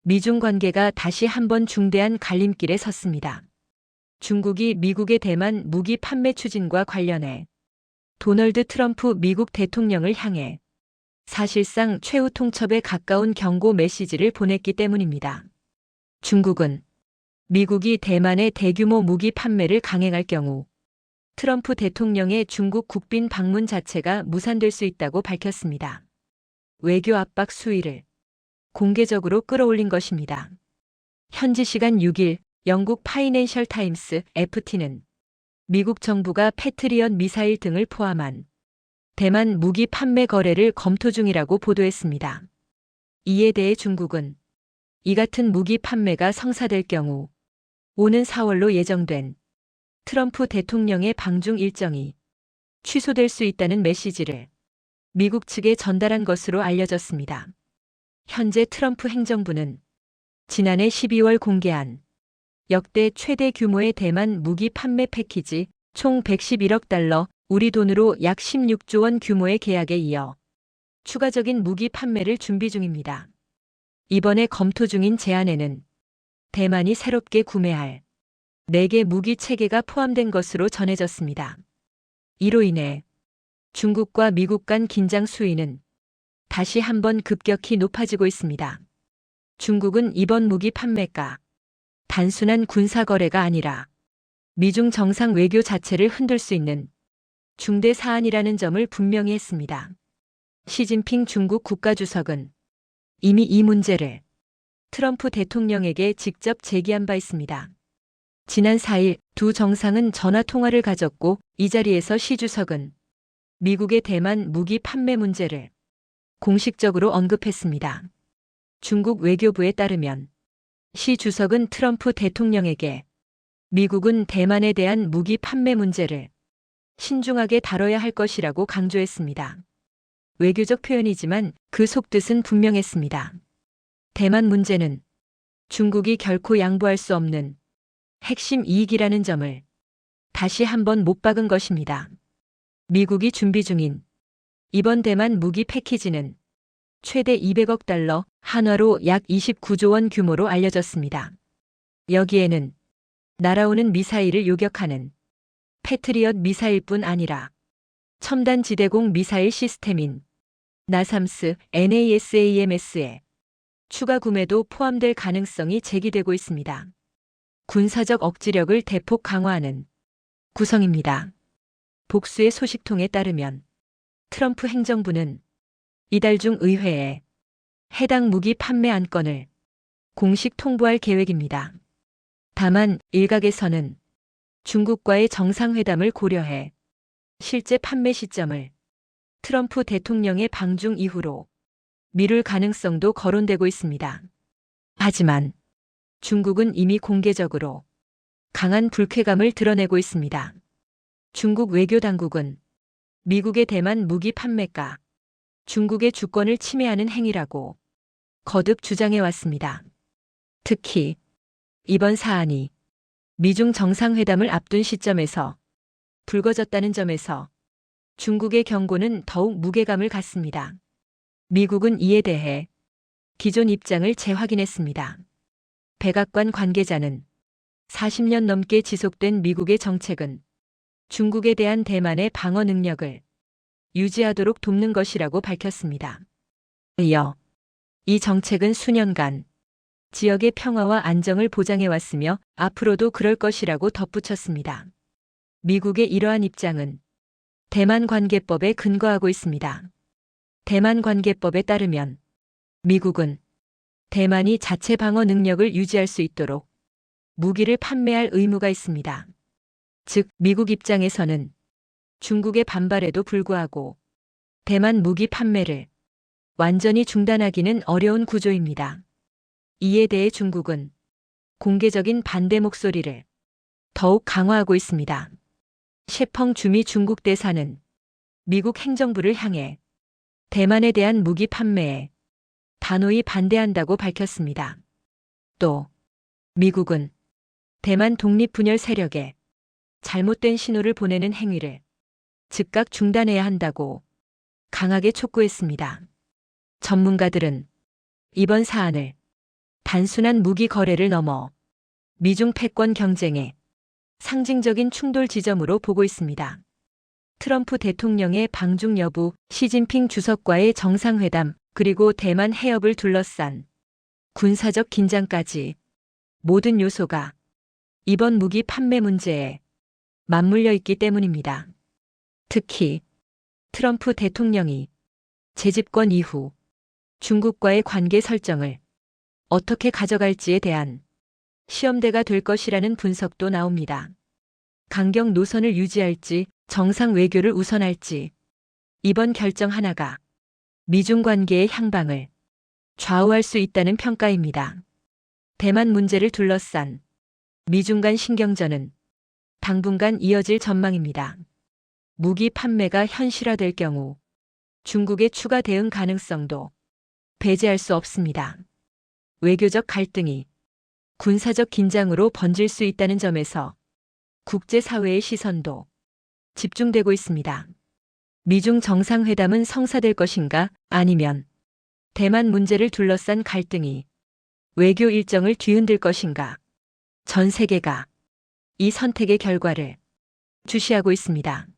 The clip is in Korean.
미중 관계가 다시 한번 중대한 갈림길에 섰습니다. 중국이 미국의 대만 무기 판매 추진과 관련해 도널드 트럼프 미국 대통령을 향해 사실상 최후 통첩에 가까운 경고 메시지를 보냈기 때문입니다. 중국은 미국이 대만의 대규모 무기 판매를 강행할 경우 트럼프 대통령의 중국 국빈 방문 자체가 무산될 수 있다고 밝혔습니다. 외교 압박 수위를 공개적으로 끌어올린 것입니다. 현지 시간 6일 영국 파이낸셜 타임스 FT는 미국 정부가 패트리엇 미사일 등을 포함한 대만 무기 판매 거래를 검토 중이라고 보도했습니다. 이에 대해 중국은 이 같은 무기 판매가 성사될 경우 오는 4월로 예정된 트럼프 대통령의 방중 일정이 취소될 수 있다는 메시지를 미국 측에 전달한 것으로 알려졌습니다. 현재 트럼프 행정부는 지난해 12월 공개한 역대 최대 규모의 대만 무기 판매 패키지 총 111억 달러, 우리 돈으로 약 16조 원 규모의 계약에 이어 추가적인 무기 판매를 준비 중입니다. 이번에 검토 중인 제안에는 대만이 새롭게 구매할 4개 무기 체계가 포함된 것으로 전해졌습니다. 이로 인해 중국과 미국 간 긴장 수위는 다시 한번 급격히 높아지고 있습니다. 중국은 이번 무기 판매가 단순한 군사 거래가 아니라 미중 정상 외교 자체를 흔들 수 있는 중대 사안이라는 점을 분명히 했습니다. 시진핑 중국 국가주석은 이미 이 문제를 트럼프 대통령에게 직접 제기한 바 있습니다. 지난 4일 두 정상은 전화 통화를 가졌고 이 자리에서 시 주석은 미국의 대만 무기 판매 문제를 공식적으로 언급했습니다. 중국 외교부에 따르면 시 주석은 트럼프 대통령에게 미국은 대만에 대한 무기 판매 문제를 신중하게 다뤄야 할 것이라고 강조했습니다. 외교적 표현이지만 그 속뜻은 분명했습니다. 대만 문제는 중국이 결코 양보할 수 없는 핵심 이익이라는 점을 다시 한번 못 박은 것입니다. 미국이 준비 중인 이번 대만 무기 패키지는 최대 200억 달러, 한화로 약 29조 원 규모로 알려졌습니다. 여기에는 날아오는 미사일을 요격하는 패트리엇 미사일뿐 아니라 첨단 지대공 미사일 시스템인 나삼스, NASAMS의 추가 구매도 포함될 가능성이 제기되고 있습니다. 군사적 억지력을 대폭 강화하는 구성입니다. 복수의 소식통에 따르면 트럼프 행정부는 이달 중 의회에 해당 무기 판매 안건을 공식 통보할 계획입니다. 다만 일각에서는 중국과의 정상회담을 고려해 실제 판매 시점을 트럼프 대통령의 방중 이후로 미룰 가능성도 거론되고 있습니다. 하지만 중국은 이미 공개적으로 강한 불쾌감을 드러내고 있습니다. 중국 외교당국은 미국의 대만 무기 판매가 중국의 주권을 침해하는 행위라고 거듭 주장해 왔습니다. 특히 이번 사안이 미중 정상회담을 앞둔 시점에서 불거졌다는 점에서 중국의 경고는 더욱 무게감을 갖습니다. 미국은 이에 대해 기존 입장을 재확인했습니다. 백악관 관계자는 40년 넘게 지속된 미국의 정책은 중국에 대한 대만의 방어 능력을 유지하도록 돕는 것이라고 밝혔습니다. 이어 이 정책은 수년간 지역의 평화와 안정을 보장해왔으며 앞으로도 그럴 것이라고 덧붙였습니다. 미국의 이러한 입장은 대만 관계법에 근거하고 있습니다. 대만 관계법에 따르면 미국은 대만이 자체 방어 능력을 유지할 수 있도록 무기를 판매할 의무가 있습니다. 즉, 미국 입장에서는 중국의 반발에도 불구하고 대만 무기 판매를 완전히 중단하기는 어려운 구조입니다. 이에 대해 중국은 공개적인 반대 목소리를 더욱 강화하고 있습니다. 셰펑 주미 중국 대사는 미국 행정부를 향해 대만에 대한 무기 판매에 단호히 반대한다고 밝혔습니다. 또 미국은 대만 독립분열 세력에 잘못된 신호를 보내는 행위를 즉각 중단해야 한다고 강하게 촉구했습니다. 전문가들은 이번 사안을 단순한 무기 거래를 넘어 미중 패권 경쟁의 상징적인 충돌 지점으로 보고 있습니다. 트럼프 대통령의 방중 여부, 시진핑 주석과의 정상회담, 그리고 대만 해협을 둘러싼 군사적 긴장까지 모든 요소가 이번 무기 판매 문제에 맞물려 있기 때문입니다. 특히 트럼프 대통령이 재집권 이후 중국과의 관계 설정을 어떻게 가져갈지에 대한 시험대가 될 것이라는 분석도 나옵니다. 강경 노선을 유지할지 정상 외교를 우선할지 이번 결정 하나가 미중 관계의 향방을 좌우할 수 있다는 평가입니다. 대만 문제를 둘러싼 미중 간 신경전은 당분간 이어질 전망입니다. 무기 판매가 현실화될 경우 중국의 추가 대응 가능성도 배제할 수 없습니다. 외교적 갈등이 군사적 긴장으로 번질 수 있다는 점에서 국제사회의 시선도 집중되고 있습니다. 미중 정상회담은 성사될 것인가 아니면 대만 문제를 둘러싼 갈등이 외교 일정을 뒤흔들 것인가 전 세계가 이 선택의 결과를 주시하고 있습니다.